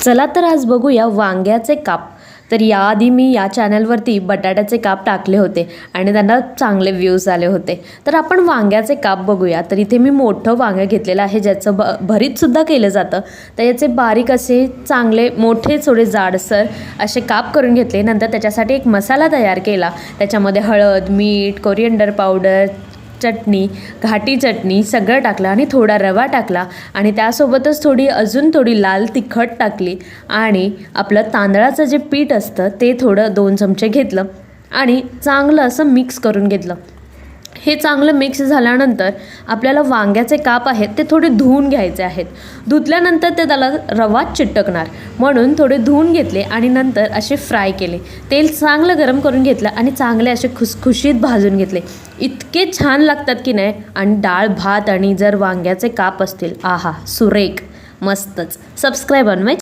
चला तर आज बघूया वांग्याचे काप. तर याआधी मी या चॅनलवरती बटाट्याचे काप टाकले होते आणि त्यांना चांगले व्ह्यूज आले होते. तर आपण वांग्याचे काप बघूया. तर इथे मी मोठं वांगं घेतलेलं आहे ज्याचं भरीतसुद्धा केलं जातं. तर याचे बारीक असे चांगले मोठे थोडे जाडसर असे काप करून घेतले. नंतर त्याच्यासाठी एक मसाला तयार केला. त्याच्यामध्ये हळद, मीठ, कोरिएंडर पावडर, चटणी, घाटी चटणी सगळं टाकलं आणि थोडा रवा टाकला आणि त्यासोबतच अजून थोडी लाल तिखट टाकली आणि आपलं तांदळाचं जे पीठ असतं ते थोडं 2 चमचे घेतलं आणि चांगलं असं मिक्स करून घेतलं. हे चांगलं मिक्स झाल्यानंतर आपल्याला वांग्याचे काप आहेत ते थोडे धुवून घ्यायचे आहेत. धुतल्यानंतर ते त्याला रवा चिटकणार म्हणून थोडे धुवून घेतले आणि नंतर असे फ्राय केले. तेल चांगलं गरम करून घेतलं आणि चांगले असे खुसखुशीत भाजून घेतले. इतके छान लागतात की नाही. आणि डाळ भात आणि जर वांग्याचे काप असतील, आहा सुरेख, मस्तच. Subscribe on my